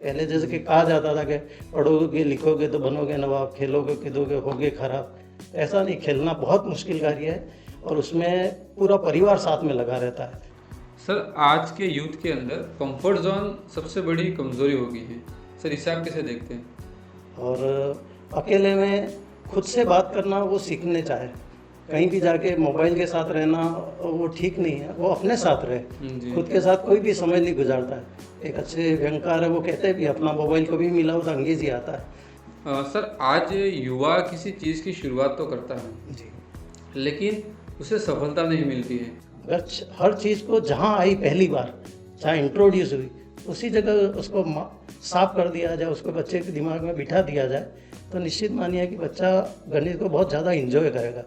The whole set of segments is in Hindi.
पहले जैसे कि कहा जाता था कि पढ़ोगे लिखोगे तो बनोगे नवाब, खेलोगे कूदोगे होगे खराब। ऐसा नहीं, खेलना बहुत मुश्किल कार्य है और उसमें पूरा परिवार साथ में लगा रहता है। सर आज के यूथ के अंदर कंफर्ट जोन सबसे बड़ी कमजोरी हो गई है। सर इसे आप कैसे देखते हैं? और अकेले में खुद से बात करना वो सीखने चाहे। कहीं भी जाके मोबाइल के साथ रहना वो ठीक नहीं है, वो अपने साथ रहे। जी। खुद के साथ कोई भी समय नहीं गुजारता है। एक अच्छे व्यंगकार है, वो कहते हैं भी अपना मोबाइल कभी मिलाओ तो अंग्रेजी आता है। सर आज युवा किसी चीज़ की शुरुआत तो करता है, जी। लेकिन उसे सफलता नहीं मिलती है। अगर हर चीज़ को जहाँ आई पहली बार, जहाँ इंट्रोड्यूस हुई, उसी जगह उसको साफ कर दिया जाए, उसको बच्चे के दिमाग में बिठा दिया जाए, तो निश्चित मानिए कि बच्चा गणित को बहुत ज़्यादा इंजॉय करेगा।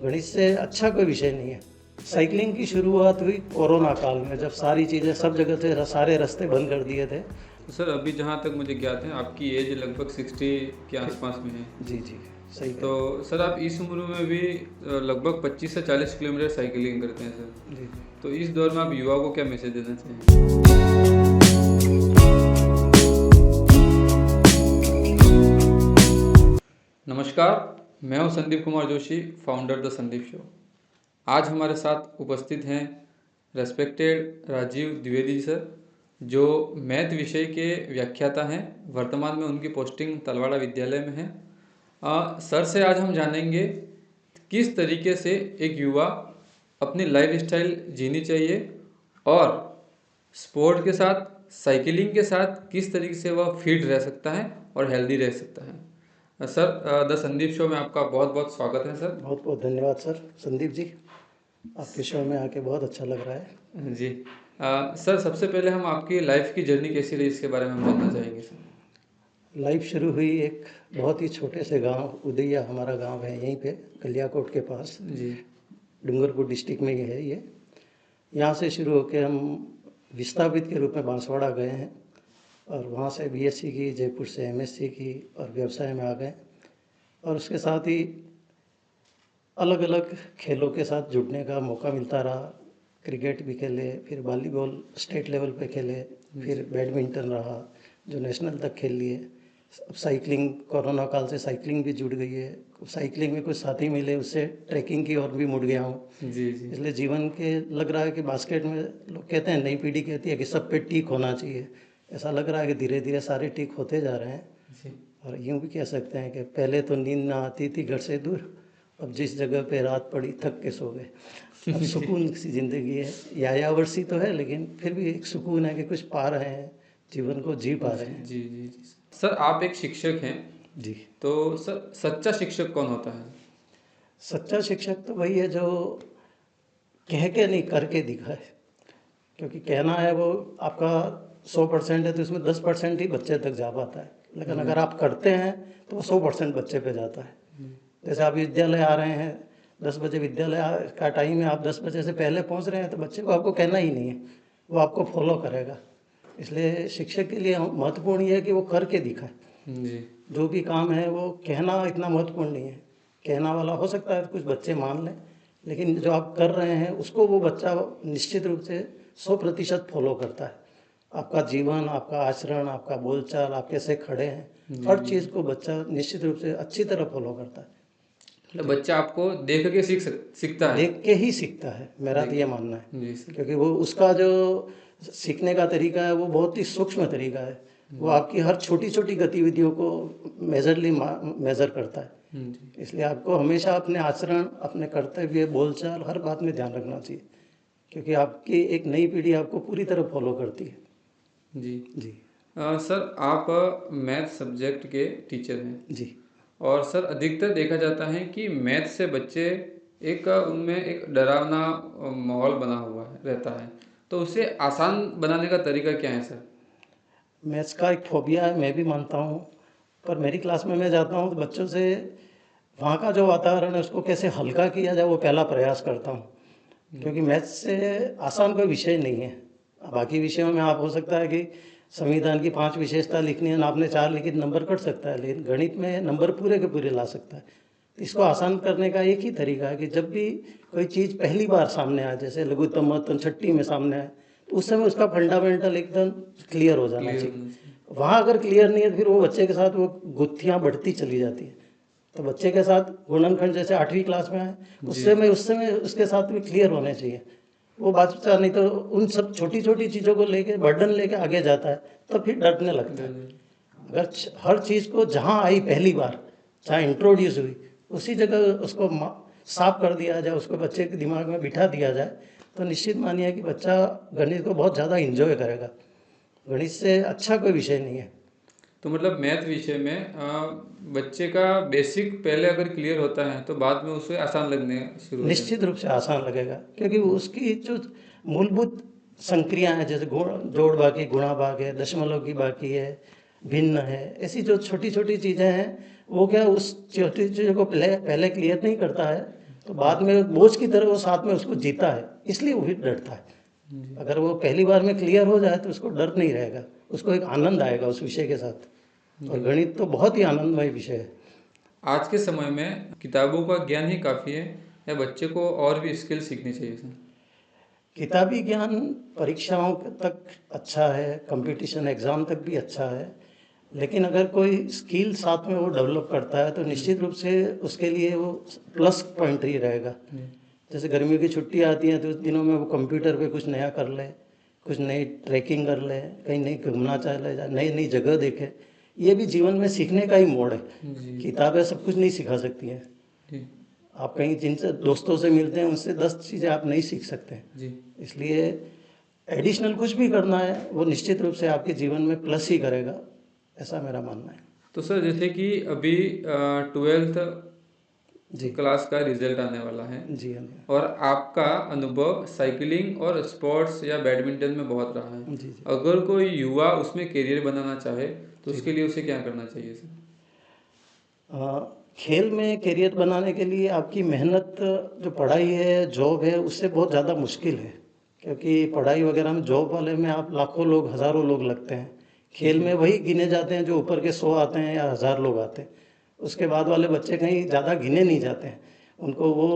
गणित से अच्छा कोई विषय नहीं है। साइकिलिंग की शुरुआत हुई कोरोना काल में, जब सारी चीज़ें सब जगह से सारे रास्ते बंद कर दिए थे। तो सर अभी जहाँ तक मुझे ज्ञात है आपकी एज लगभग 60 के आसपास में है। जी जी, सही तो है। सर आप इस उम्र में भी लगभग 25 से 40 किलोमीटर साइकिलिंग करते हैं सर। जी जी। तो इस दौर में आप युवा को क्या मैसेज देना चाहिए? नमस्कार, मैं हूं Sandeep Kumar Joshi, founder the Sandeep show. आज हमारे साथ उपस्थित हैं रेस्पेक्टेड राजीव द्विवेदी जी सर, जो मैथ विषय के व्याख्याता हैं। वर्तमान में उनकी पोस्टिंग तलवाड़ा विद्यालय में है। सर से आज हम जानेंगे किस तरीके से एक युवा अपनी लाइफ स्टाइल जीनी चाहिए और स्पोर्ट के साथ, साइकिलिंग के साथ किस तरीके से वह फिट रह सकता है और हेल्दी रह सकता है। सर द संदीप शो में आपका बहुत बहुत स्वागत है सर। बहुत बहुत धन्यवाद सर संदीप जी, आपके शो में आके बहुत अच्छा लग रहा है। जी। सर सबसे पहले हम आपकी लाइफ की जर्नी कैसी रही इसके बारे में हम जानना चाहेंगे सर। लाइफ शुरू हुई एक बहुत ही छोटे से गांव, उदैया हमारा गांव है यहीं पे कलियाकोट के पास, जी। डूंगरपुर डिस्ट्रिक्ट में ही है ये। यहाँ से शुरू होकर हम विस्थापित के रूप में बांसवाड़ा गए हैं और वहाँ से बीएससी की, जयपुर से एमएससी की और व्यवसाय में आ गए। और उसके साथ ही अलग अलग खेलों के साथ जुड़ने का मौका मिलता रहा। क्रिकेट भी खेले, फिर वॉलीबॉल स्टेट लेवल पे खेले, फिर बैडमिंटन रहा जो नेशनल तक खेल लिए। अब साइकिलिंग, कोरोना काल से साइकिलिंग भी जुड़ गई है। साइकिलिंग में कुछ साथी मिले, उससे ट्रैकिंग की ओर भी मुड़ गया हूँ। जी जी। इसलिए जीवन के लग रहा है कि बास्केट में, लोग कहते हैं नई पीढ़ी कहती है कि सब पे टिक होना चाहिए। ऐसा लग रहा है कि धीरे धीरे सारे टिक होते जा रहे हैं। जी। और यूँ भी कह सकते हैं कि पहले तो नींद ना आती थी घर से दूर, अब जिस जगह पे रात पड़ी थक के सो गए। अब सुकून सी ज़िंदगी है, यायावरसी तो है लेकिन फिर भी एक सुकून है कि कुछ पा रहे हैं, जीवन को जी पा रहे हैं। जी जी जी। सर आप एक शिक्षक हैं, जी। तो सर सच्चा शिक्षक कौन होता है? सच्चा शिक्षक तो वही है जो कह के नहीं करके दिखाए। क्योंकि कहना है वो आपका 100% है तो उसमें 10% ही बच्चे तक जा पाता है, लेकिन अगर आप करते हैं तो वो 100% बच्चे पे जाता है। जैसे आप विद्यालय आ रहे हैं, 10 बजे विद्यालय का टाइम है, आप 10 बजे से पहले पहुंच रहे हैं तो बच्चे को आपको कहना ही नहीं है, वो आपको फॉलो करेगा। इसलिए शिक्षक के लिए महत्वपूर्ण ये है कि वो करके दिखाए। जी। जो भी काम है वो कहना इतना महत्वपूर्ण नहीं है। कहना वाला हो सकता है कुछ बच्चे मान लें, लेकिन जो आप कर रहे हैं उसको वो बच्चा निश्चित रूप से 100% फॉलो करता है। आपका जीवन, आपका आचरण, आपका बोलचाल, आप कैसे खड़े हैं, हर चीज़ को बच्चा निश्चित रूप से अच्छी तरह फॉलो करता है। तो बच्चा आपको देख के सीखता है। देख के ही सीखता है, मेरा तो ये मानना है। जी सर। क्योंकि वो उसका जो सीखने का तरीका है वो बहुत ही सूक्ष्म तरीका है। वो आपकी हर छोटी छोटी गतिविधियों को मेजर करता है। जी इसलिए आपको हमेशा अपने आचरण, अपने कर्तव्य, बोलचाल, हर बात में ध्यान रखना चाहिए, क्योंकि आपकी एक नई पीढ़ी आपको पूरी तरह फॉलो करती है। जी। जी सर आप मैथ सब्जेक्ट के टीचर हैं जी। और सर अधिकतर देखा जाता है कि मैथ से बच्चे एक उनमें एक डरावना माहौल बना हुआ है रहता है, तो उसे आसान बनाने का तरीका क्या है सर? मैथ्स का एक फोबिया है, मैं भी मानता हूँ। पर मेरी क्लास में मैं जाता हूँ तो बच्चों से वहाँ का जो वातावरण है उसको कैसे हल्का किया जाए वो पहला प्रयास करता हूँ। क्योंकि मैथ्स से आसान कोई विषय नहीं है। बाकी विषयों में आप हो सकता है कि संविधान की 5 विशेषता लिखनी है ना, आपने 4 लिखी तो नंबर कट सकता है, लेकिन गणित में नंबर पूरे के पूरे ला सकता है। इसको आसान करने का एक ही तरीका है कि जब भी कोई चीज़ पहली बार सामने आए, जैसे लघुत्तम महत्तम छठी में सामने आए, तो उस समय उसका फंडामेंटल एकदम क्लियर हो जाना क्लियर चाहिए। होना चाहिए। वहाँ अगर क्लियर नहीं है तो फिर वो बच्चे के साथ वो गुत्थियाँ बढ़ती चली जाती है। तो बच्चे के साथ गुणनखंड जैसे 8वीं क्लास में आए, जी उससे में उसके साथ में क्लियर होने चाहिए। वो बच्चा नहीं तो उन सब छोटी छोटी चीज़ों को लेके बर्डन लेके आगे जाता है, तो फिर डरने लगता है। डर- अगर हर चीज़ को जहाँ आई पहली बार, चाहे इंट्रोड्यूस हुई, उसी जगह उसको साफ कर दिया जाए, उसको बच्चे के दिमाग में बिठा दिया जाए, तो निश्चित मानिए कि बच्चा गणित को बहुत ज़्यादा इंजॉय करेगा। गणित से अच्छा कोई विषय नहीं है। तो मतलब मैथ विषय में बच्चे का बेसिक पहले अगर क्लियर होता है तो बाद में उसे आसान लगने शुरू हो जाए। निश्चित रूप से आसान लगेगा, क्योंकि उसकी जो मूलभूत संक्रिया हैं, जैसे जोड़ बाकी, गुणा भाग है, दशमलव की बाकी है, भिन्न है, ऐसी जो छोटी छोटी चीज़ें हैं, वो क्या उस छोटी चीज़ों को पहले पहले क्लियर नहीं करता है, तो बाद में बोझ की तरह वो साथ में उसको जीता है, इसलिए वो फिर डरता है। अगर वो पहली बार में क्लियर हो जाए तो उसको डर नहीं रहेगा, उसको एक आनंद आएगा उस विषय के साथ। और गणित तो बहुत ही आनंदमय विषय है। आज के समय में किताबों का ज्ञान ही काफ़ी है या बच्चे को और भी स्किल सीखनी चाहिए सर? किताबी ज्ञान परीक्षाओं तक अच्छा है, कंपटीशन एग्ज़ाम तक भी अच्छा है, लेकिन अगर कोई स्किल साथ में वो डेवलप करता है तो निश्चित रूप से उसके लिए वो प्लस पॉइंट ही रहेगा। जैसे गर्मियों की छुट्टी आती है तो उस दिनों में वो कंप्यूटर पे कुछ नया कर ले, कुछ नई ट्रैकिंग कर ले, कहीं नई घूमना चले जाए, नई नई जगह देखे। ये भी जीवन में सीखने का ही मोड़ है। जी किताबें सब कुछ नहीं सिखा सकती हैं। जी आप कहीं जिनसे दोस्तों से मिलते हैं उनसे 10 चीज़ें आप नहीं सीख सकते। जी। इसलिए एडिशनल कुछ भी करना है वो निश्चित रूप से आपके जीवन में प्लस ही करेगा, ऐसा मेरा मानना है। तो सर जैसे कि अभी 12th जी क्लास का रिजल्ट आने वाला है जी हाँ और आपका अनुभव साइकिलिंग और स्पोर्ट्स या बैडमिंटन में बहुत रहा है। जी जी अगर कोई युवा उसमें करियर बनाना चाहे तो जी उसके लिए उसे क्या करना चाहिए सर? खेल में करियर बनाने के लिए आपकी मेहनत, जो पढ़ाई है, जॉब है, उससे बहुत ज़्यादा मुश्किल है। क्योंकि पढ़ाई वगैरह में, जॉब वाले में आप लाखों लोग, हज़ारों लोग लगते हैं। खेल में वही गिने जाते हैं जो ऊपर के 100 आते हैं या 1000 लोग आते हैं। उसके बाद वाले बच्चे कहीं ज़्यादा गिने नहीं जाते हैं, उनको वो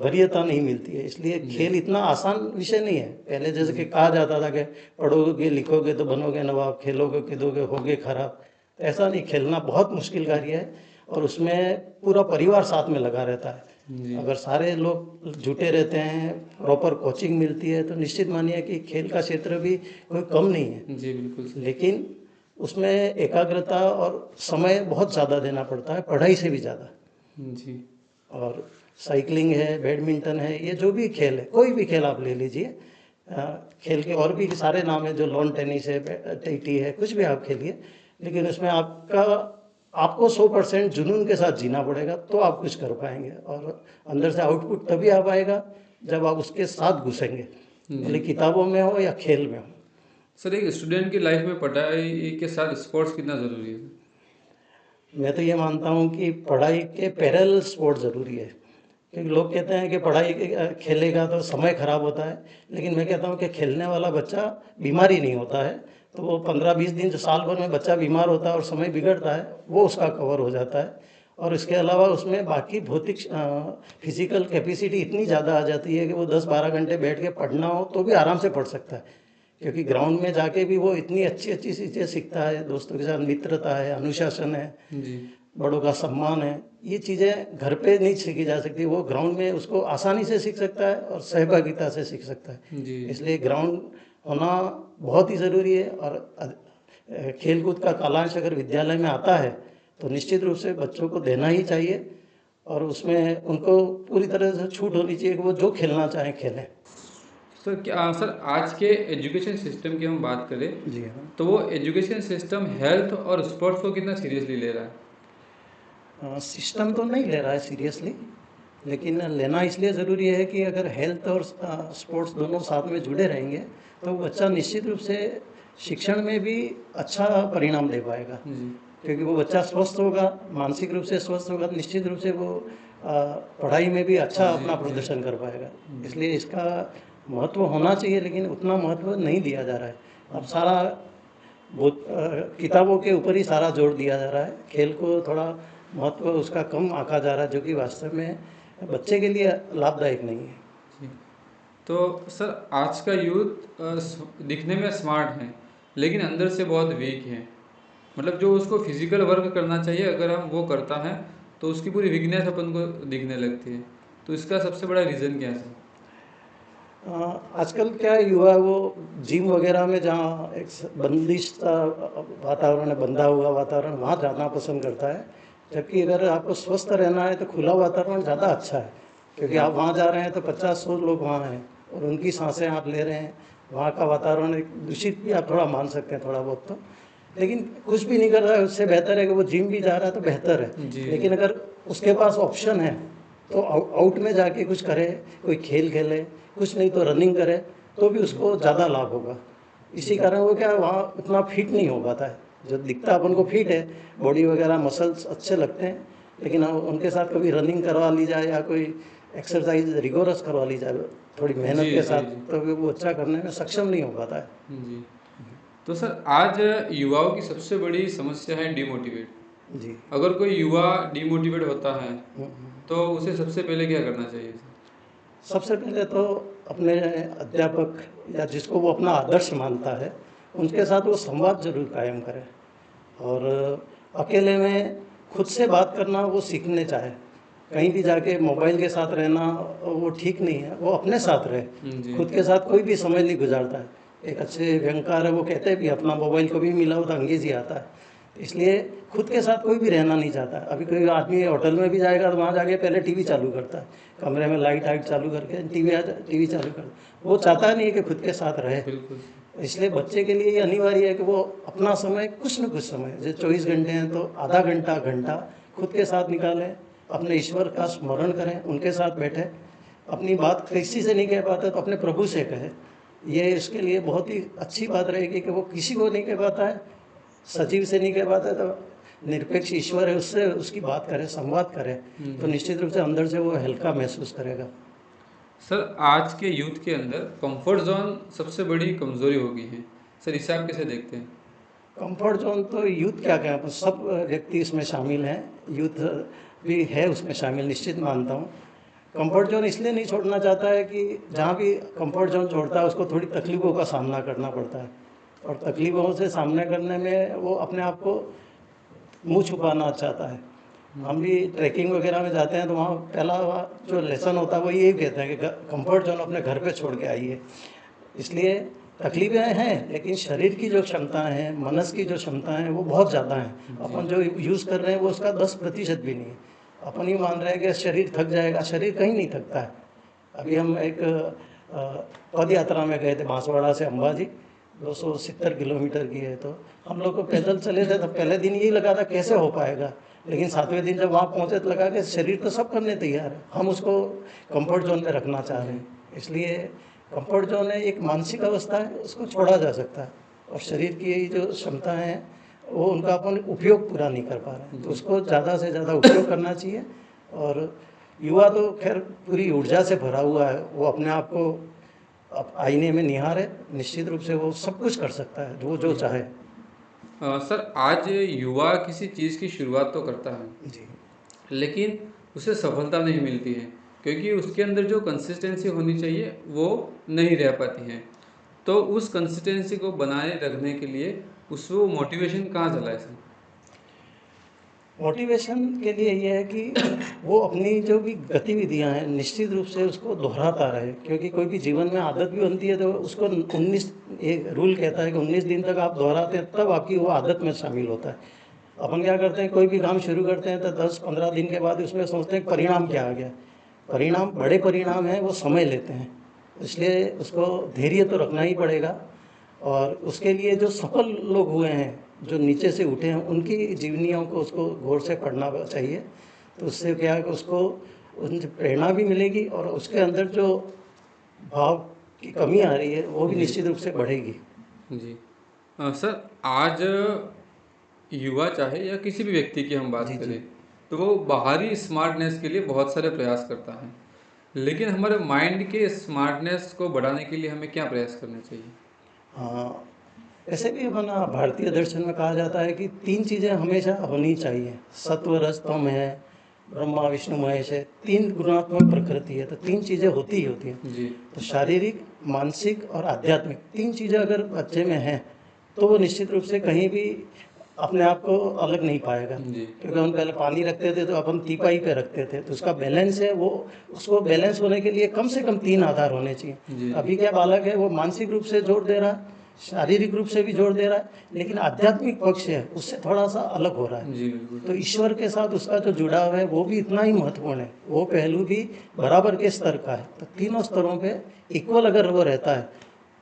वरीयता नहीं मिलती है। इसलिए खेल इतना आसान विषय नहीं है। पहले जैसे कि कहा जाता था कि पढ़ोगे लिखोगे तो बनोगे नवाब, खेलोगे कूदोगे होगे खराब। तो ऐसा नहीं, खेलना बहुत मुश्किल कार्य है और उसमें पूरा परिवार साथ में लगा रहता है। जी अगर सारे लोग जुटे रहते हैं, प्रॉपर कोचिंग मिलती है, तो निश्चित मानिए कि खेल का क्षेत्र भी कोई कम नहीं है। जी बिल्कुल सर। लेकिन उसमें एकाग्रता और समय बहुत ज़्यादा देना पड़ता है, पढ़ाई से भी ज़्यादा। जी और साइकिलिंग है, बैडमिंटन है, ये जो भी खेल है, कोई भी खेल आप ले लीजिए। खेल के और भी सारे नाम है, जो लॉन टेनिस है, टीटी है, कुछ भी आप खेलिए, लेकिन उसमें आपको 100% जुनून के साथ जीना पड़ेगा, तो आप कुछ कर पाएंगे। और अंदर से आउटपुट तभी आ पाएगा जब आप उसके साथ घुसेंगे, भले जी। किताबों में हो या खेल में हो। सर एक स्टूडेंट की लाइफ में पढ़ाई के साथ स्पोर्ट्स कितना ज़रूरी है? मैं तो ये मानता हूँ कि पढ़ाई के पैरेलल स्पोर्ट ज़रूरी है। क्योंकि लोग कहते हैं कि पढ़ाई खेलेगा तो समय खराब होता है, लेकिन मैं कहता हूँ कि खेलने वाला बच्चा बीमारी नहीं होता है। तो वो 15-20 दिन, जो साल भर में बच्चा बीमार होता है और समय बिगड़ता है, वो उसका कवर हो जाता है। और इसके अलावा उसमें बाकी भौतिक फिजिकल कैपेसिटी इतनी ज़्यादा आ जाती है कि वो 10-12 घंटे बैठ के पढ़ना हो तो भी आराम से पढ़ सकता है। क्योंकि ग्राउंड में जाके भी वो इतनी अच्छी अच्छी चीज़ें सीखता है, दोस्तों के साथ मित्रता है, अनुशासन है, जी बड़ों का सम्मान है। ये चीज़ें घर पे नहीं सीखी जा सकती, वो ग्राउंड में उसको आसानी से सीख सकता है और सहभागिता से सीख सकता है। जी इसलिए ग्राउंड होना बहुत ही ज़रूरी है। और खेलकूद का कालांश अगर विद्यालय में आता है तो निश्चित रूप से बच्चों को देना ही चाहिए, और उसमें उनको पूरी तरह से छूट होनी चाहिए कि वो जो खेलना चाहें खेलें। सर क्या सर आज के एजुकेशन सिस्टम की हम बात करें जी हाँ। तो वो एजुकेशन सिस्टम हेल्थ और स्पोर्ट्स को कितना सीरियसली ले रहा है? सिस्टम तो नहीं ले रहा है सीरियसली, लेकिन लेना इसलिए ज़रूरी है कि अगर हेल्थ और स्पोर्ट्स दोनों साथ में जुड़े रहेंगे तो बच्चा निश्चित रूप से शिक्षण में भी अच्छा परिणाम दे पाएगा। जी क्योंकि वो बच्चा स्वस्थ होगा, मानसिक रूप से स्वस्थ होगा, तो निश्चित रूप से वो पढ़ाई में भी अच्छा जी अपना जी प्रदर्शन कर पाएगा। जी इसलिए इसका महत्व होना चाहिए, लेकिन उतना महत्व नहीं दिया जा रहा है। अब सारा किताबों के ऊपर ही सारा जोर दिया जा रहा है, खेल को थोड़ा महत्व उसका कम आंका जा रहा है, जो कि वास्तव में बच्चे के लिए लाभदायक नहीं है। जी। तो सर आज का यूथ दिखने में स्मार्ट है लेकिन अंदर से बहुत वीक है। मतलब जो उसको फिजिकल वर्क करना चाहिए, अगर हम वो करता है तो उसकी पूरी वीकनेस अपन को दिखने लगती है। तो इसका सबसे बड़ा रीज़न क्या है सर? आजकल क्या है, युवा वो जिम वगैरह में जहाँ एक बंदिशता वातावरण है, बंधा हुआ वातावरण, वहाँ जाना पसंद करता है। जबकि अगर आपको स्वस्थ रहना है तो खुला वातावरण ज़्यादा अच्छा है, क्योंकि आप वहाँ जा रहे हैं तो 50-100 लोग वहाँ हैं और उनकी सांसें आप ले रहे हैं। वहाँ का वातावरण एक दूषित भी आप थोड़ा मान सकते हैं, थोड़ा बहुत तो। लेकिन कुछ भी नहीं कर रहा है उससे बेहतर है कि वो जिम भी जा रहा है तो बेहतर है। जी लेकिन अगर उसके पास ऑप्शन है तो आउट में जाके कुछ करे, कोई खेल खेले, कुछ नहीं तो रनिंग करे, तो भी उसको ज़्यादा लाभ होगा। इसी कारण वो क्या वहाँ उतना फिट नहीं हो पाता है। जो दिखता अपन को फिट है, बॉडी वगैरह मसल्स अच्छे लगते हैं, लेकिन उनके साथ कभी रनिंग करवा ली जाए या कोई एक्सरसाइज रिगोरस करवा ली जाए थोड़ी मेहनत जी के जी साथ, जी तो भी वो अच्छा करने में सक्षम नहीं हो पाता है। जी। तो सर आज युवाओं की सबसे बड़ी समस्या है डिमोटिवेट। जी। अगर कोई युवा डिमोटिवेट होता है हम्म। तो उसे सबसे पहले क्या करना चाहिए सर? सबसे पहले तो अपने अध्यापक या जिसको वो अपना आदर्श मानता है, उनके साथ वो संवाद जरूर कायम करें। और अकेले में खुद से बात करना वो सीखने चाहे। कहीं भी जाके मोबाइल के साथ रहना वो ठीक नहीं है, वो अपने साथ रहे। जी खुद के साथ कोई भी समय नहीं गुजारता है। एक अच्छे व्यंगकार है, वो कहते भी अपना मोबाइल कभी मिलाओ तो अंग्रेजी आता है। तो इसलिए खुद के साथ कोई भी रहना नहीं चाहता। अभी कोई आदमी होटल में भी जाएगा तो वहाँ जाके पहले टीवी चालू करता है, कमरे में लाइट वाइट चालू करके टीवी चालू करता है। वो चाहता नहीं है कि खुद के साथ रहे। बिल्कुल सर। इसलिए बच्चे के लिए ये अनिवार्य है कि वो अपना समय कुछ न कुछ समय, जो 24 घंटे हैं तो आधा घंटा घंटा खुद के साथ निकालें, अपने ईश्वर का स्मरण करें, उनके साथ बैठे। अपनी बात किसी से नहीं कह पाता तो अपने प्रभु से कहे। ये इसके लिए बहुत ही अच्छी बात रहेगी कि वो किसी को नहीं कह पाता है, सजीव से नहीं कह पाता है, तो निरपेक्ष ईश्वर है उससे उसकी बात करें, संवाद करें, तो जी। निश्चित रूप से अंदर से वो हल्का महसूस करेगा। सर आज के यूथ के अंदर कंफर्ट जोन सबसे बड़ी कमजोरी हो गई है। सर इसे आप कैसे देखते हैं? कंफर्ट जोन तो यूथ क्या कहें, सब व्यक्ति इसमें शामिल हैं, यूथ भी है उसमें शामिल, निश्चित मानता हूँ। कंफर्ट जोन इसलिए नहीं छोड़ना चाहता है कि जहाँ भी कंफर्ट जोन छोड़ता है उसको थोड़ी तकलीफ़ों का सामना करना पड़ता है, और तकलीफ़ों से सामना करने में वो अपने आप को मुंह छुपाना चाहता है। हम भी ट्रैकिंग वगैरह में जाते हैं तो वहाँ पहला जो लेसन होता है वो यही कहते हैं कि कंफर्ट जोन अपने घर पे छोड़ के आइए। इसलिए तकलीफें हैं, लेकिन शरीर की जो क्षमताएं हैं, मनस की जो क्षमताएं हैं, वो बहुत ज़्यादा हैं। जी अपन जो यूज़ कर रहे हैं वो उसका 10% भी नहीं है। अपन ही मान रहे हैं कि शरीर थक जाएगा, शरीर कहीं नहीं थकता है। अभी हम एक पद यात्रा में गए थे, बांसवाड़ा से अंबाजी, 270 किलोमीटर की है। तो हम लोग को पैदल चले थे तो पहले दिन यही लगा था कैसे हो पाएगा, लेकिन 7वें दिन जब वहाँ पहुँचे तो लगा कि शरीर तो सब करने तैयार है, हम उसको कंफर्ट जोन में रखना चाह रहे हैं। इसलिए कंफर्ट जोन है एक मानसिक अवस्था है, उसको छोड़ा जा सकता है। और शरीर की जो क्षमताएं हैं वो उनका अपन उपयोग पूरा नहीं कर पा रहे हैं, तो उसको ज़्यादा से ज़्यादा उपयोग करना चाहिए। और युवा तो खैर पूरी ऊर्जा से भरा हुआ है, वो अपने आप को अब आईने में निहारे, निश्चित रूप से वो सब कुछ कर सकता है वो जो चाहे। सर आज युवा किसी चीज़ की शुरुआत तो करता है, जी। लेकिन उसे सफलता नहीं मिलती है क्योंकि उसके अंदर जो कंसिस्टेंसी होनी चाहिए वो नहीं रह पाती है। तो उस कंसिस्टेंसी को बनाए रखने के लिए उसमें वो मोटिवेशन कहाँ से लाए सर? मोटिवेशन के लिए ये है कि वो अपनी जो भी गतिविधियां हैं निश्चित रूप से उसको दोहराता रहे, क्योंकि कोई भी जीवन में आदत भी बनती है तो उसको 19, एक रूल कहता है कि 19 दिन तक आप दोहराते हैं तब आपकी वो आदत में शामिल होता है। अपन क्या करते हैं, कोई भी काम शुरू करते हैं तो 10-15 दिन के बाद उसमें सोचते हैं परिणाम क्या आ गया। परिणाम बड़े परिणाम हैं, वो समय लेते हैं, इसलिए उसको धैर्य तो रखना ही पड़ेगा। और उसके लिए जो सफल लोग हुए हैं, जो नीचे से उठे हैं, उनकी जीवनियों को उसको गौर से पढ़ना चाहिए। तो उससे क्या है कि उसको उनसे प्रेरणा भी मिलेगी और उसके अंदर जो भाव की कमी आ रही है वो भी जी निश्चित रूप से बढ़ेगी। जी। सर आज युवा चाहे या किसी भी व्यक्ति की हम बात जी जी। करें तो वो बाहरी स्मार्टनेस के लिए बहुत सारे प्रयास करता है, लेकिन हमारे माइंड के स्मार्टनेस को बढ़ाने के लिए हमें क्या प्रयास करने चाहिए? हाँ, ऐसे भी अपना भारतीय दर्शन में कहा जाता है कि 3 चीज़ें हमेशा होनी चाहिए, सत्व रज तम है, ब्रह्मा विष्णु महेश है, 3 गुणात्मक प्रकृति है, तो 3 चीज़ें होती ही होती हैं। जी तो शारीरिक, मानसिक और आध्यात्मिक 3 चीज़ें अगर बच्चे में हैं तो वो निश्चित रूप से कहीं भी अपने आप को अलग नहीं पाएगा, जी क्योंकि हम पहले पानी रखते थे तो अपन तीपाई पे रखते थे, तो उसका बैलेंस है वो, उसको बैलेंस होने के लिए कम से कम 3 आधार होने चाहिए। जी अभी क्या बालक है वो मानसिक रूप से जोर दे रहा है, शारीरिक रूप से भी जोर दे रहा है, लेकिन आध्यात्मिक पक्ष है उससे थोड़ा सा अलग हो रहा है। जी बिल्कुल। तो ईश्वर के साथ उसका जो जुड़ाव है वो भी इतना ही महत्वपूर्ण है, वो पहलू भी बराबर के स्तर का है। तो तीनों स्तरों पे इक्वल अगर वो रहता है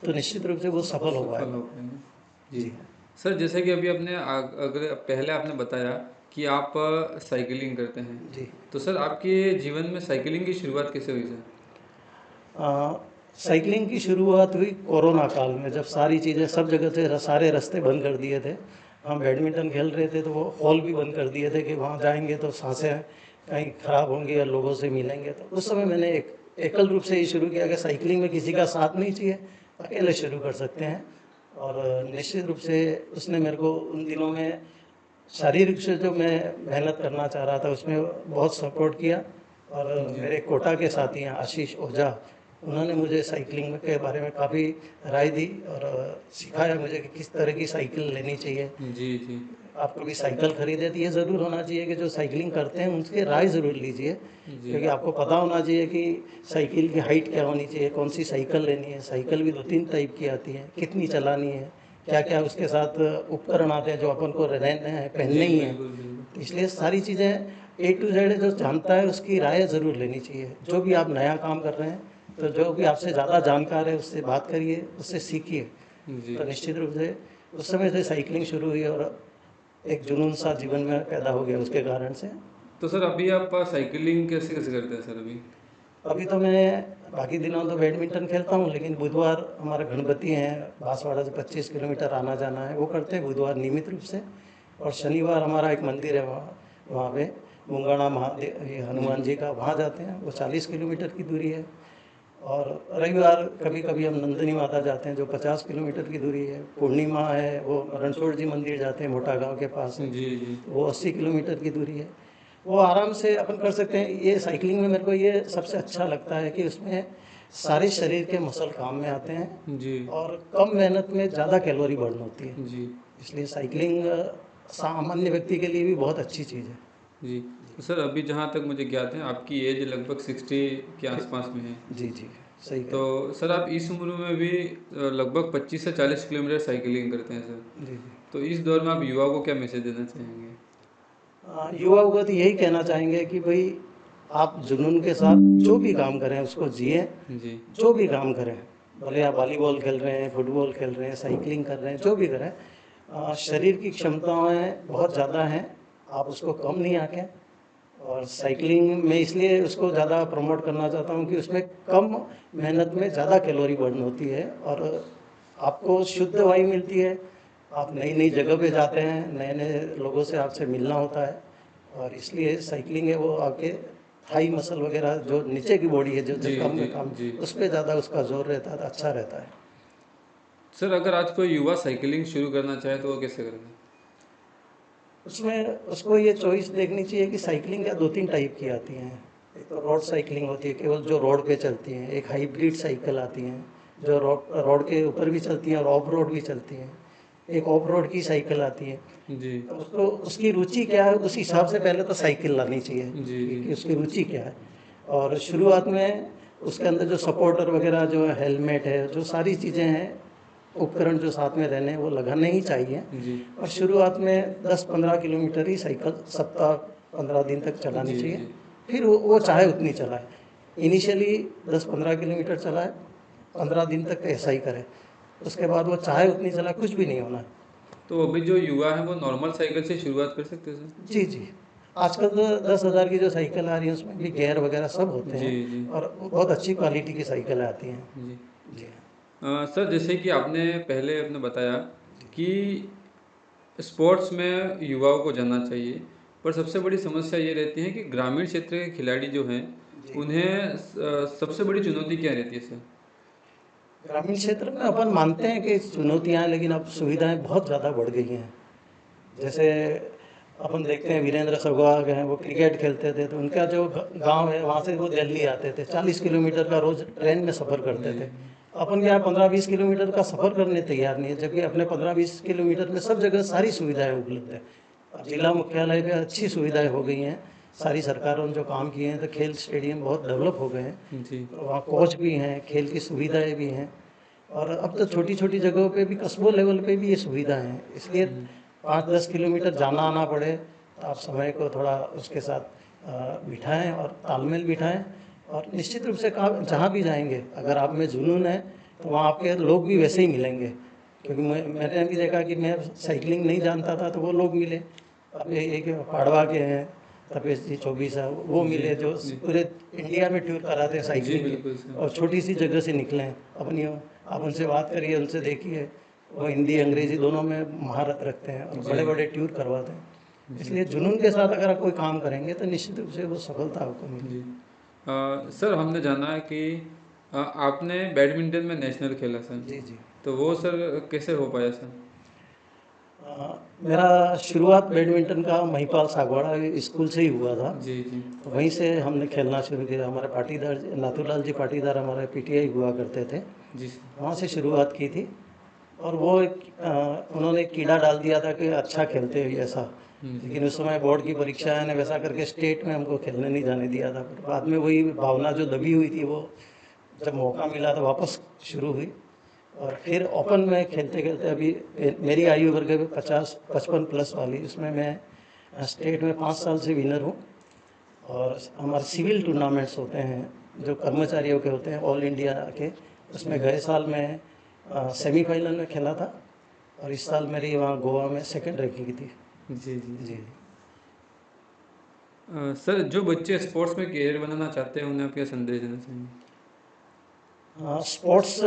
तो निश्चित रूप से वो सफल हो सफल पाएगा। हो पाएंगे। जी जी सर, जैसे कि अभी आपने अगर पहले आपने बताया कि आप साइकिलिंग करते हैं, जी। तो सर आपके जीवन में साइकिलिंग की शुरुआत कैसे हुई सर? साइकिलिंग की शुरुआत हुई कोरोना काल में, जब सारी चीज़ें सब जगह से सारे रास्ते बंद कर दिए थे। हम बैडमिंटन खेल रहे थे तो वो हॉल भी बंद कर दिए थे कि वहाँ जाएंगे तो सांसें कहीं खराब होंगी या लोगों से मिलेंगे। तो उस समय मैंने एक एकल रूप से ये शुरू किया कि साइकिलिंग में किसी का साथ नहीं चाहिए, अकेले शुरू कर सकते हैं। और निश्चित रूप से उसने मेरे को उन दिनों में शारीरिक से जो मैं मेहनत करना चाह रहा था उसमें बहुत सपोर्ट किया। और जी मेरे कोटा के साथी हैं आशीष ओझा, उन्होंने मुझे साइकिलिंग के बारे में काफ़ी राय दी और सिखाया मुझे कि किस तरह की साइकिल लेनी चाहिए। जी जी आपको भी साइकिल खरीदे तो ये ज़रूर होना चाहिए कि जो साइकिलिंग करते हैं उनकी राय ज़रूर लीजिए, जी क्योंकि आपको पता होना चाहिए कि साइकिल की हाइट क्या होनी चाहिए, कौन सी साइकिल लेनी है। साइकिल भी 2-3 टाइप की आती है, कितनी चलानी है, क्या क्या उसके साथ उपकरण आते हैं जो अपन को रहने हैं, पहनने जी ही हैं। बिल्कुल बिल्कुल। तो इसलिए सारी चीज़ें A to Z जो जानता है उसकी राय ज़रूर लेनी चाहिए। जो भी आप नया काम कर रहे हैं तो जो भी आपसे ज़्यादा जानकार है उससे बात करिए, उससे सीखिए। जी तो निश्चित रूप से उस समय से साइकिलिंग शुरू हुई और एक जुनून सा जीवन में पैदा हो गया उसके कारण से। तो सर अभी आप साइकिलिंग कैसे कैसे करते हैं सर अभी? अभी तो मैं बाकी दिनों तो बैडमिंटन खेलता हूँ, लेकिन बुधवार हमारा गणपति हैं, बांसवाड़ा से 25 किलोमीटर आना जाना है, वो करते हैं बुधवार नियमित रूप से। और शनिवार हमारा एक मंदिर है वहाँ वहाँ पे मुंगाना महादेव, ये हनुमान जी का, वहाँ जाते हैं, वो 40 किलोमीटर की दूरी है। और रविवार कभी कभी हम नंदिनी माता जाते हैं जो 50 किलोमीटर की दूरी है। पूर्णिमा है वो रणछोड़ जी मंदिर जाते हैं, मोटा गांव के पास है, जी जी वो 80 किलोमीटर की दूरी है। वो आराम से अपन कर सकते हैं। ये साइकिलिंग में मेरे को ये सबसे अच्छा लगता है कि उसमें सारे शरीर के मसल काम में आते हैं जी और कम मेहनत में ज़्यादा कैलोरी बर्न होती है। जी इसलिए साइकिलिंग सामान्य व्यक्ति के लिए भी बहुत अच्छी चीज़ है। जी। तो सर अभी जहाँ तक मुझे ज्ञात है आपकी एज लगभग 60 के आसपास में है। जी जी, सही तो कह सर आप इस उम्र में भी लगभग 25 से 40 किलोमीटर साइकिलिंग करते हैं सर। जी जी। तो इस दौर में आप युवाओं को क्या मैसेज देना चाहेंगे? युवाओं को तो यही कहना चाहेंगे कि भाई आप जुनून के साथ जो भी काम करें उसको जिए। जी जो भी काम करें, भले आप वॉलीबॉल खेल रहे हैं, फुटबॉल खेल रहे हैं, साइकिलिंग कर रहे हैं, जो भी करें, शरीर की क्षमताएं बहुत ज़्यादा हैं, आप उसको कम नहीं आंकें। और साइकिलिंग में इसलिए उसको ज़्यादा प्रमोट करना चाहता हूँ कि उसमें कम मेहनत में ज़्यादा कैलोरी बर्न होती है और आपको शुद्ध वायु मिलती है। आप नई नई जगह पे जाते हैं, नए नए लोगों से आपसे मिलना होता है। और इसलिए साइकिलिंग है वो आपके थाई मसल वगैरह जो नीचे की बॉडी है, जो जी कम जी में काम, जी। उस पर ज़्यादा उसका जोर रहता है, तो अच्छा रहता है। सर अगर आज कोई युवा साइकिलिंग शुरू करना चाहे तो वो कैसे करेगा? उसमें उसको ये चॉइस देखनी चाहिए कि साइकिलिंग क्या 2-3 टाइप की आती हैं। एक तो रोड साइकिलिंग होती है, केवल जो रोड पे चलती हैं। एक हाइब्रिड साइकिल आती हैं जो रोड रोड के ऊपर भी चलती हैं और ऑफ रोड भी चलती हैं। एक ऑफ रोड की साइकिल आती है। जी तो उसको उसकी रुचि क्या है उस हिसाब से पहले तो साइकिल लानी चाहिए जी जी कि उसकी रुचि क्या है। और शुरुआत में उसके अंदर जो सपोर्टर वगैरह, जो हेलमेट है, जो सारी चीज़ें हैं, उपकरण जो साथ में रहने हैं वो लगाने ही चाहिए। जी और शुरुआत में 10-15 किलोमीटर ही साइकिल सप्ताह 15 दिन तक चलानी जी चाहिए। जी फिर वो चाहे उतनी चलाए, इनिशियली 10-15 किलोमीटर चलाए, 15 दिन तक ऐसा ही करे, उसके बाद वो चाहे उतनी चलाए, कुछ भी नहीं होना है। तो अभी जो युवा है वो नॉर्मल साइकिल से शुरुआत कर सकते हैं सर? जी जी, आजकल तो 10,000 की जो साइकिल आ रही है उसमें भी गियर वगैरह सब होते जी हैं जी और वो बहुत अच्छी क्वालिटी की साइकिल आती हैं। जी। जी सर जैसे कि आपने पहले आपने बताया कि स्पोर्ट्स में युवाओं को जाना चाहिए, पर सबसे बड़ी समस्या ये रहती है कि ग्रामीण क्षेत्र के खिलाड़ी जो हैं जी। उन्हें सबसे बड़ी चुनौती क्या रहती है सर? ग्रामीण क्षेत्र में अपन मानते हैं कि चुनौतियाँ हैं, लेकिन अब सुविधाएं बहुत ज़्यादा बढ़ गई हैं। जैसे अपन देखते हैं वीरेंद्र सहवाग हैं, वो क्रिकेट खेलते थे तो उनका जो गांव है वहाँ से वो दिल्ली आते थे, 40 किलोमीटर का रोज ट्रेन में सफ़र करते जी थे। अपन क्या 15-20 किलोमीटर का सफ़र करने तैयार नहीं है, जबकि अपने 15-20 किलोमीटर में सब जगह सारी सुविधाएं उपलब्ध है। अब जिला मुख्यालय पे अच्छी सुविधाएं हो गई हैं, सारी सरकारों ने जो काम किए हैं, तो खेल स्टेडियम बहुत डेवलप हो गए हैं, जी वहाँ कोच भी हैं, खेल की सुविधाएं भी हैं, और अब तो छोटी छोटी जगहों पे भी, कस्बों लेवल पे भी ये सुविधाएं हैं। इसलिए 5-10 किलोमीटर जाना आना पड़े तो आप समय को थोड़ा उसके साथ बिठाएं और तालमेल बिठाएं, और निश्चित रूप से कहाँ जहाँ भी जाएंगे, अगर आप में जुनून है तो वहाँ आपके लोग भी वैसे ही मिलेंगे। क्योंकि मैंने भी देखा कि मैं साइकिलिंग नहीं जानता था तो वो लोग मिले, अब एक पाड़वा के हैं तपेश जी 24 है, वो जी मिले जो जी पूरे इंडिया में टूर कराते हैं जी साइकिलिंग बिल्कुल के, सर। और छोटी सी जगह से निकले हैं अपनी। आप उनसे बात करिए, उनसे देखिए, वो हिंदी अंग्रेजी दोनों में महारत रखते हैं और जी बड़े बड़े टूर करवाते हैं। जी इसलिए जुनून के साथ अगर आप कोई काम करेंगे तो निश्चित रूप से वो सफलता आपको मिलेगी। जी सर, हमने जाना है कि आपने बैडमिंटन में नेशनल खेला सर, जी जी। तो वो सर कैसे हो पाया सर? मेरा शुरुआत बैडमिंटन का महिपाल सागवाड़ा स्कूल से ही हुआ था। जी जी तो वहीं से हमने खेलना शुरू किया। हमारे पाटीदार नाथूलाल जी पाटीदार हमारे पीटीआई हुआ करते थे, जी सर। वहाँ से शुरुआत की थी। और वो उन्होंने एक कीड़ा डाल दिया था कि अच्छा खेलते हो ऐसा, जी लेकिन उस समय बोर्ड की परीक्षाएं ने वैसा करके स्टेट में हमको खेलने नहीं जाने दिया था। पर बाद में वही भावना जो दबी हुई थी, वो जब मौका मिला तो वापस शुरू हुई। और फिर ओपन में खेलते खेलते अभी मेरी आयु वर्ग है 50-55 प्लस वाली, उसमें मैं स्टेट में 5 साल से विनर हूँ। और हमारे सिविल टूर्नामेंट्स होते हैं जो कर्मचारियों के होते हैं ऑल इंडिया के, उसमें गए साल मैं सेमीफाइनल में खेला था, और इस साल मेरी वहाँ गोवा में सेकंड रैंकिंग थी। जी जी जी। सर, जो बच्चे स्पोर्ट्स में करियर बनाना चाहते हैं उन्हें आप क्या संदेश देना चाहेंगे? स्पोर्ट्स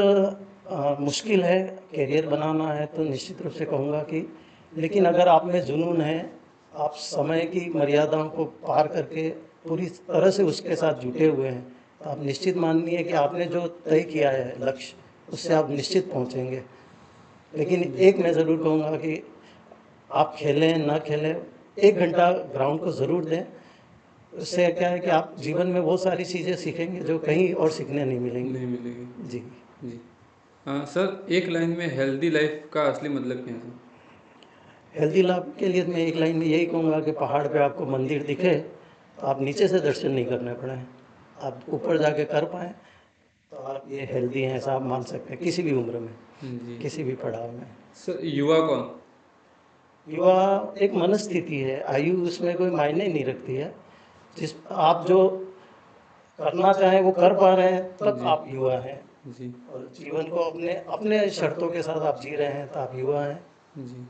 मुश्किल है, करियर बनाना है तो निश्चित रूप से कहूँगा कि, लेकिन अगर आप में जुनून है, आप समय की मर्यादाओं को पार करके पूरी तरह से उसके साथ जुटे हुए हैं, तो आप निश्चित मानिए कि आपने जो तय किया है लक्ष्य, उससे आप निश्चित पहुँचेंगे। लेकिन एक मैं ज़रूर कहूँगा कि आप खेलें ना खेलें, 1 घंटा ग्राउंड को ज़रूर दें। उससे क्या है कि आप जीवन में बहुत सारी चीज़ें सीखेंगे जो कहीं और सीखने नहीं मिलेंगी। नहीं मिलेगी। जी। जी सर, एक लाइन में हेल्दी लाइफ का असली मतलब क्या है सर? हेल्दी लाइफ के लिए मैं एक लाइन में यही कहूँगा कि पहाड़ पे आपको मंदिर दिखे तो आप नीचे से दर्शन नहीं करने पड़े, आप ऊपर जाके कर पाएँ, तो आप ये हेल्दी हैं ऐसा आप मान सकते हैं किसी भी उम्र में, जी किसी भी पड़ाव में। सर, युवा कौन? युवा एक मनस्थिति है, आयु उसमें कोई मायने नहीं रखती है। जिस आप जो करना चाहें वो कर पा रहे हैं तब जी आप युवा हैं, जी और जीवन को अपने अपने शर्तों के साथ आप जी रहे हैं तो आप युवा हैं। जी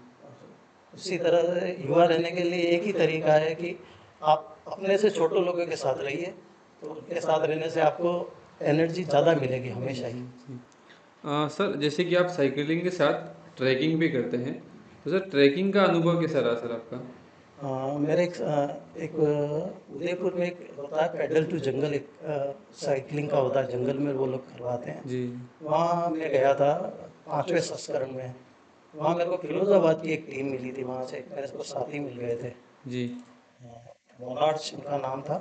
उसी तरह से युवा रहने के लिए एक ही तरीका है कि आप अपने से छोटे लोगों के साथ रहिए, तो उनके साथ रहने से आपको एनर्जी ज़्यादा मिलेगी हमेशा ही। जी सर, जैसे कि आप साइकिलिंग के साथ ट्रैकिंग भी करते हैं, तो सर ट्रैकिंग का अनुभव कैसा रहा सर आपका? मेरे एक उदयपुर में एक होता है पैडल टू जंगल, एक साइकिलिंग का होता है, जंगल में वो लोग करवाते हैं। जी वहाँ मैं गया था 5वें संस्करण में। वहाँ मेरे को फिरोजाबाद की एक टीम मिली थी, वहाँ से मेरे को साथी मिल गए थे, जी मोनार्च उनका नाम था।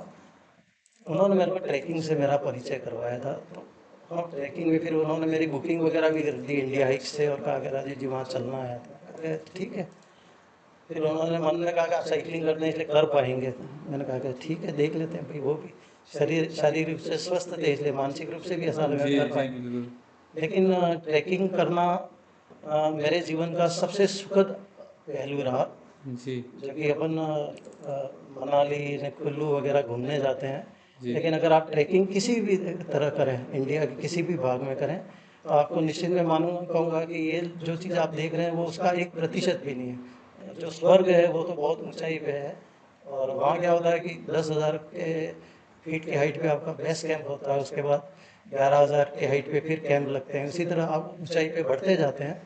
उन्होंने मेरे को ट्रैकिंग से मेरा परिचय करवाया था। तो हाँ, ट्रैकिंग में फिर उन्होंने मेरी बुकिंग वगैरह भी कर दी इंडिया हाइक से, और कहा कि राजीव जी वहाँ चलना है। तो मैंने कहा, ठीक है। फिर उन्होंने मन में कहा कि आप साइकिलिंग करते हैं इसलिए कर पाएंगे, तो मैंने कहा कि ठीक है देख लेते हैं भाई, वो भी शरीर शारीरिक रूप से स्वस्थ थे इसलिए मानसिक रूप से भी ऐसा लगा जी कर जी पाएंगे। बिल्कुल। लेकिन ट्रैकिंग करना मेरे जीवन का सबसे सुखद पहलू रहा। जी जब कि अपन मनाली ने कुल्लू वगैरह घूमने जाते हैं, जी लेकिन अगर आप ट्रैकिंग किसी भी तरह करें, इंडिया के किसी भी भाग में करें, तो आपको निश्चित में मानूंगा कहूँगा कि ये जो चीज़ आप देख रहे हैं वो उसका 1% भी नहीं है। जो स्वर्ग है वो तो बहुत ऊंचाई पे है, और वहाँ क्या होता है कि 10,000 के फीट की हाइट पे आपका बेस कैंप होता है, उसके बाद 11,000 के हाइट पे फिर कैंप लगते हैं। इसी तरह आप ऊंचाई पे बढ़ते जाते हैं।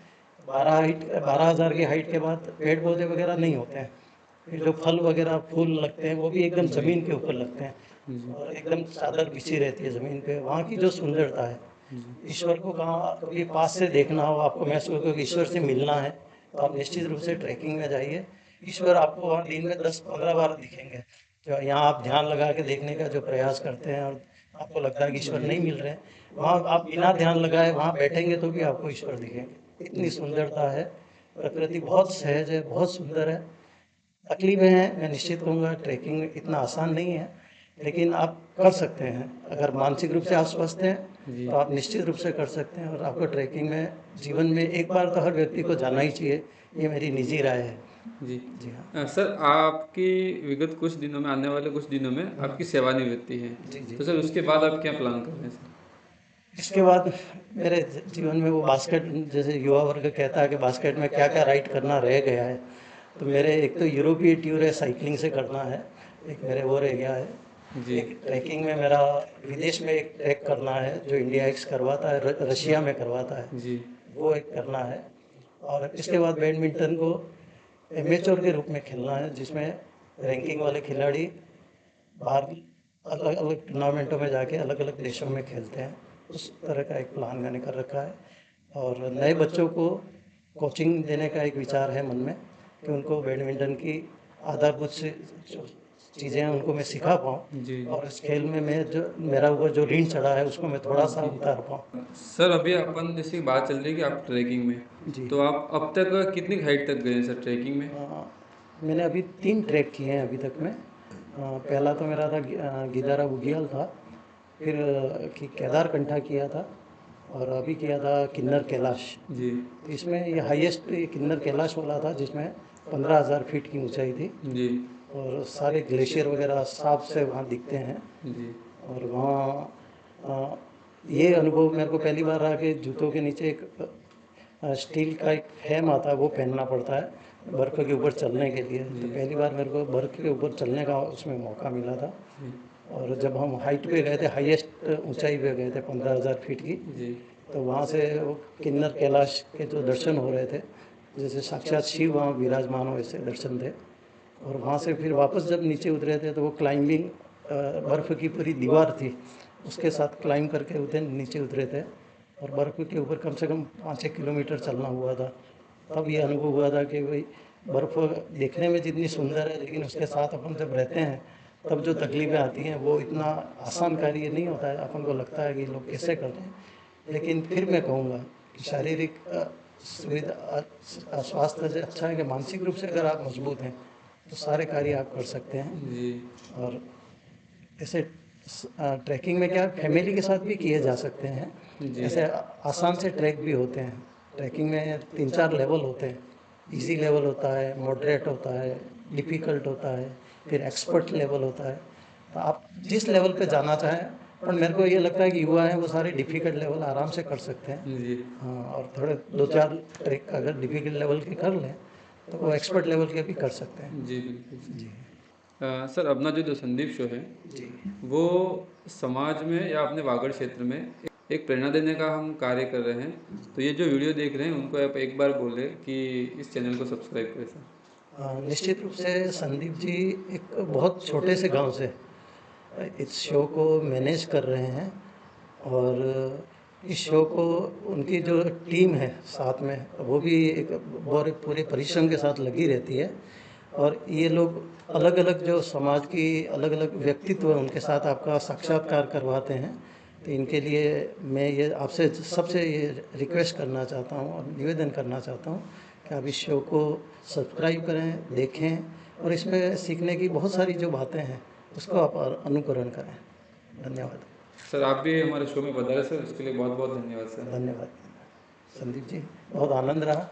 12,000 की हाइट के बाद पेड़ पौधे वगैरह नहीं होते हैं, फिर जो फल वगैरह फूल लगते हैं वो भी एकदम जी ज़मीन के ऊपर लगते हैं, जी और एकदम चादर बिछी रहती है ज़मीन पे। वहाँ की जो सुंदरता है, जी ईश्वर को कहाँ कभी पास से देखना हो, आपको महसूस हो कि ईश्वर से मिलना है, तो आप निश्चित रूप से ट्रैकिंग में जाइए। ईश्वर आपको वहाँ दिन में 10-15 बार दिखेंगे। जो यहाँ आप ध्यान लगा के देखने का जो प्रयास करते हैं, और आपको लगता है कि ईश्वर नहीं मिल रहे हैं, वहाँ आप बिना ध्यान लगाए वहाँ बैठेंगे तो भी आपको ईश्वर दिखेंगे। इतनी सुंदरता है, प्रकृति बहुत सहज है, बहुत सुंदर है। तकलीफें हैं, मैं निश्चित कहूँगा ट्रैकिंग इतना आसान नहीं है, लेकिन आप कर सकते हैं। अगर मानसिक रूप से आप स्वस्थ हैं जी तो आप निश्चित रूप से कर सकते हैं, और आपको ट्रैकिंग में जीवन में एक बार तो हर व्यक्ति को जाना ही चाहिए। ये मेरी निजी राय है। जी। जी हाँ। सर, आपकी विगत कुछ दिनों में, आने वाले कुछ दिनों में आपकी सेवानिवृत्ति है, जी जी। तो सर उसके बाद आप क्या प्लान कर रहे हैं सर? इसके बाद मेरे जीवन में वो बास्केट, जैसे युवा वर्ग कहता है कि बास्केट में क्या क्या राइड करना रह गया है, तो मेरे एक तो यूरोपीय टूर है, साइकिलिंग से करना है, एक मेरे वो रह गया है। जी एक ट्रैकिंग में मेरा विदेश में एक ट्रैक करना है जो इंडिया एक्स करवाता है, रशिया में करवाता है, जी वो एक करना है। और इसके बाद बैडमिंटन को एमेच्योर के रूप में खेलना है, जिसमें रैंकिंग वाले खिलाड़ी बाहर अलग अलग टूर्नामेंटों में जाके अलग अलग देशों में खेलते हैं। उस तरह का एक प्लान मैंने कर रखा है, और नए बच्चों को कोचिंग देने का एक विचार है मन में, कि उनको बैडमिंटन की आधारभूत से जो चीज़ें हैं उनको मैं सिखा पाऊँ, जी और इस खेल में मैं जो मेरा ऊपर जो ऋण चढ़ा है उसको मैं थोड़ा सा उतार पाऊँ। सर, अभी अपन जैसे बात चल रही है कि आप ट्रैकिंग में, जी। तो आप अब तक कितनी हाइट तक गए हैं सर ट्रैकिंग में? मैंने अभी 3 ट्रैक किए हैं अभी तक में। पहला तो मेरा था गिदारा बुग्याल था, फिर केदार कंठा किया था, और अभी किया था किन्नर कैलाश। जी तो इसमें ये हाईएस्ट किन्नर कैलाश वाला था, जिसमें 15,000 फीट की ऊंचाई थी, जी और सारे ग्लेशियर वगैरह साफ से वहाँ दिखते हैं। जी और वहाँ ये अनुभव मेरे को पहली बार रहा कि जूतों के नीचे एक स्टील का एक फ्रेम आता है, वो पहनना पड़ता है बर्फ़ के ऊपर चलने के लिए। तो पहली बार मेरे को बर्फ़ के ऊपर चलने का उसमें मौका मिला था। जी और जब हम हाइट पे गए थे, हाईएस्ट ऊंचाई पे गए थे 15,000 फीट की, जी तो वहाँ से वो किन्नर कैलाश के जो दर्शन हो रहे थे, जैसे साक्षात शिव वहाँ विराजमान हो वैसे दर्शन थे। और वहाँ से फिर वापस जब नीचे उतरे थे तो वो क्लाइंबिंग, बर्फ़ की पूरी दीवार थी, उसके साथ क्लाइंब करके उतरे नीचे उतरे थे, और बर्फ़ के ऊपर कम से कम 5-6 किलोमीटर चलना हुआ था। तब ये अनुभव हुआ था कि भाई बर्फ़ देखने में जितनी सुंदर है, लेकिन उसके साथ अपन जब रहते हैं तब जो तकलीफ़ें आती हैं वो इतना आसान कार्य नहीं होता है। अपन को लगता है कि लोग कैसे कर रहे हैं, लेकिन फिर मैं कहूँगा कि शारीरिक सुविधा स्वास्थ्य से अच्छा है कि मानसिक रूप से अगर आप मजबूत हैं तो सारे कार्य आप कर सकते हैं। जी और ऐसे ट्रैकिंग में क्या फैमिली के साथ भी किए जा सकते हैं। जी ऐसे आसान से ट्रैक भी होते हैं। ट्रैकिंग में 3-4 लेवल होते हैं। इजी लेवल होता है, मॉडरेट होता है, डिफ़िकल्ट होता है, फिर एक्सपर्ट लेवल होता है। तो आप जिस लेवल पे जाना चाहें, पर मेरे को ये लगता है कि युवा हैं वो सारे डिफ़िकल्ट लेवल आराम से कर सकते हैं। जी हाँ, और थोड़े 2-4 ट्रैक अगर डिफ़िकल्ट लेवल के कर लें तो वो एक्सपर्ट लेवल के भी कर सकते हैं। जी बिल्कुल। जी सर, अपना जो संदीप शो है, जी। वो समाज में या अपने वागड़ क्षेत्र में एक प्रेरणा देने का हम कार्य कर रहे हैं। तो ये जो वीडियो देख रहे हैं उनको आप एक बार बोले कि इस चैनल को सब्सक्राइब करें सर। निश्चित रूप से संदीप जी एक बहुत छोटे से गांव से इस शो को मैनेज कर रहे हैं, और इस शो को उनकी जो टीम है साथ में, वो भी एक बहुत पूरे परिश्रम के साथ लगी रहती है। और ये लोग अलग अलग जो समाज की अलग अलग व्यक्तित्व है उनके साथ आपका साक्षात्कार करवाते हैं। तो इनके लिए मैं ये आपसे सबसे ये रिक्वेस्ट करना चाहता हूँ और निवेदन करना चाहता हूँ कि आप इस शो को सब्सक्राइब करें, देखें, और इसमें सीखने की बहुत सारी जो बातें हैं उसको आप अनुकरण करें। धन्यवाद। सर, आप भी हमारे शो में पधारे सर, उसके लिए बहुत बहुत धन्यवाद सर। धन्यवाद संदीप जी, बहुत आनंद रहा।